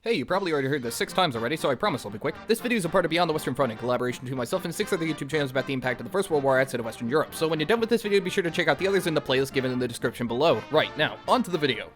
Hey, you probably already heard this 6 times already, so I promise I'll be quick. This video is a part of Beyond the Western Front in collaboration between myself and 6 other YouTube channels about the impact of the First World War outside of Western Europe. So when you're done with this video, be sure to check out the others in the playlist given in the description below. Right, now, on to the video.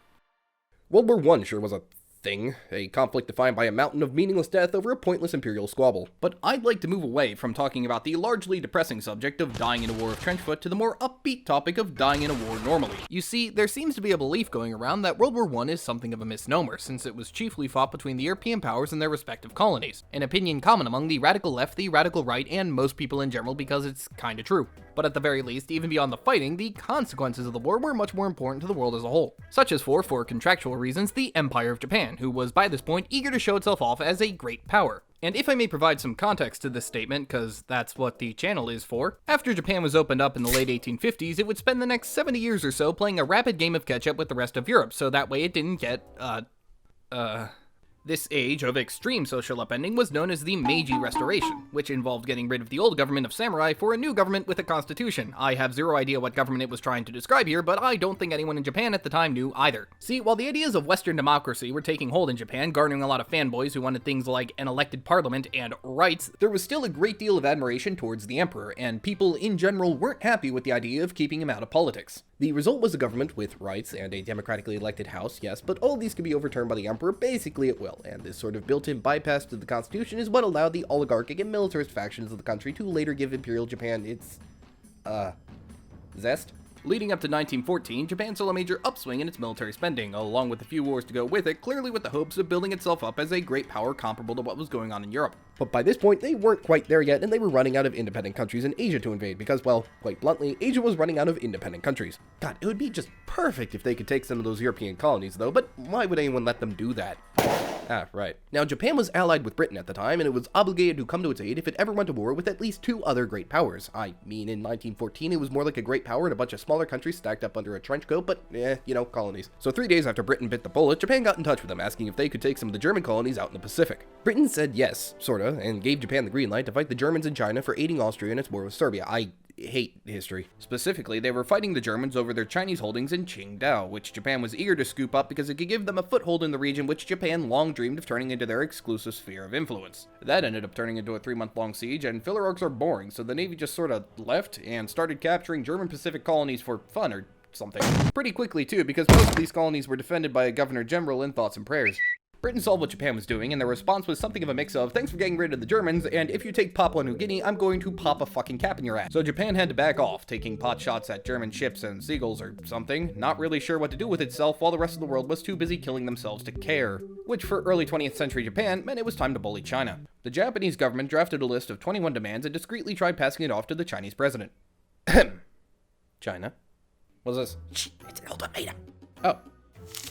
World War I sure was a thing, a conflict defined by a mountain of meaningless death over a pointless imperial squabble. But I'd like to move away from talking about the largely depressing subject of dying in a war of trenchfoot to the more upbeat topic of dying in a war normally. You see, there seems to be a belief going around that World War I is something of a misnomer, since it was chiefly fought between the European powers and their respective colonies, an opinion common among the radical left, the radical right, and most people in general because it's kinda true. But at the very least, even beyond the fighting, the consequences of the war were much more important to the world as a whole, such as for contractual reasons, the Empire of Japan, who was by this point eager to show itself off as a great power. And if I may provide some context to this statement, cause that's what the channel is for, after Japan was opened up in the late 1850s, it would spend the next 70 years or so playing a rapid game of catch-up with the rest of Europe, so that way it didn't get, This age of extreme social upending was known as the Meiji Restoration, which involved getting rid of the old government of samurai for a new government with a constitution. I have zero idea what government it was trying to describe here, but I don't think anyone in Japan at the time knew either. See, while the ideas of Western democracy were taking hold in Japan, garnering a lot of fanboys who wanted things like an elected parliament and rights, there was still a great deal of admiration towards the emperor, and people in general weren't happy with the idea of keeping him out of politics. The result was a government with rights and a democratically elected house, yes, but all these could be overturned by the emperor basically at will, and this sort of built-in bypass to the constitution is what allowed the oligarchic and militarist factions of the country to later give Imperial Japan its, zest. Leading up to 1914, Japan saw a major upswing in its military spending, along with a few wars to go with it, clearly with the hopes of building itself up as a great power comparable to what was going on in Europe. But by this point, they weren't quite there yet, and they were running out of independent countries in Asia to invade, because, well, quite bluntly, Asia was running out of independent countries. God, it would be just perfect if they could take some of those European colonies, though, but why would anyone let them do that? Ah, right. Now, Japan was allied with Britain at the time, and it was obligated to come to its aid if it ever went to war with at least 2 other great powers. I mean, in 1914, it was more like a great power and a bunch of smaller countries stacked up under a trench coat, but, colonies. So 3 days after Britain bit the bullet, Japan got in touch with them, asking if they could take some of the German colonies out in the Pacific. Britain said yes, sorta, and gave Japan the green light to fight the Germans in China for aiding Austria in its war with Serbia. I hate history. Specifically, they were fighting the Germans over their Chinese holdings in Qingdao, which Japan was eager to scoop up because it could give them a foothold in the region which Japan long dreamed of turning into their exclusive sphere of influence. That ended up turning into a 3-month-long siege, and filler arcs are boring, so the Navy just sorta left and started capturing German Pacific colonies for fun or something. Pretty quickly too, because most of these colonies were defended by a governor-general in thoughts and prayers. Britain saw what Japan was doing, and their response was something of a mix of, thanks for getting rid of the Germans, and if you take Papua New Guinea, I'm going to pop a fucking cap in your ass. So Japan had to back off, taking pot shots at German ships and seagulls or something, not really sure what to do with itself while the rest of the world was too busy killing themselves to care. Which for early 20th century Japan meant it was time to bully China. The Japanese government drafted a list of 21 demands and discreetly tried passing it off to the Chinese president. China? What's this? Shh, it's an ultimatum. Oh.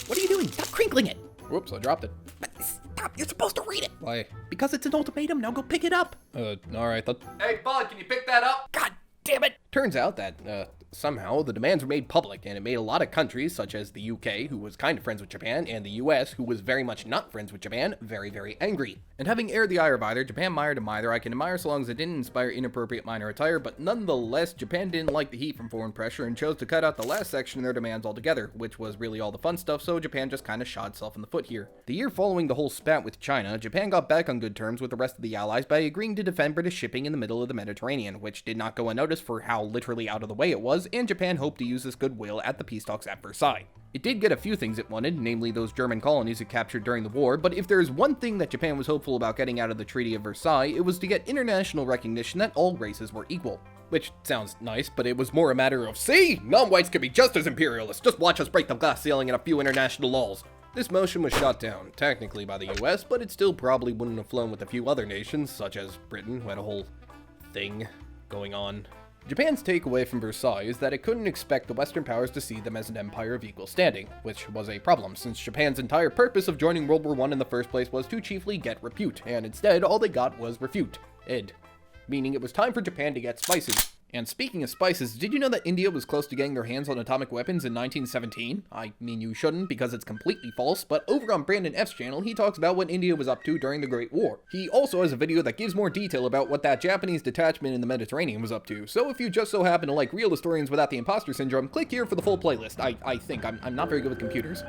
What are you doing? Stop crinkling it. Whoops, I dropped it. But stop, you're supposed to read it. Why? Because it's an ultimatum, now go pick it up. Alright, Hey, bud, can you pick that up? God damn it. Turns out that, somehow the demands were made public, and it made a lot of countries, such as the UK, who was kind of friends with Japan, and the US, who was very much not friends with Japan, very, very angry. And having aired the ire of either, Japan mired them either. I can admire so long as it didn't inspire inappropriate minor attire, but nonetheless, Japan didn't like the heat from foreign pressure and chose to cut out the last section of their demands altogether, which was really all the fun stuff, so Japan just kinda shot itself in the foot here. The year following the whole spat with China, Japan got back on good terms with the rest of the allies by agreeing to defend British shipping in the middle of the Mediterranean, which did not go unnoticed for how literally out of the way it was, and Japan hoped to use this goodwill at the peace talks at Versailles. It did get a few things it wanted, namely those German colonies it captured during the war, but if there's one thing that Japan was hopeful about getting out of the Treaty of Versailles, it was to get international recognition that all races were equal. Which sounds nice, but it was more a matter of, see, non-whites can be just as imperialist, just watch us break the glass ceiling and a few international laws. This motion was shot down, technically by the US, but it still probably wouldn't have flown with a few other nations, such as Britain, who had a whole thing going on. Japan's takeaway from Versailles is that it couldn't expect the Western powers to see them as an empire of equal standing, which was a problem since Japan's entire purpose of joining World War I in the first place was to chiefly get repute, and instead all they got was refute. Meaning it was time for Japan to get spices. And speaking of spices, did you know that India was close to getting their hands on atomic weapons in 1917? I mean, you shouldn't because it's completely false, but over on Brandon F's channel, he talks about what India was up to during the Great War. He also has a video that gives more detail about what that Japanese detachment in the Mediterranean was up to, so if you just so happen to like real historians without the imposter syndrome, click here for the full playlist. I think. I'm not very good with computers.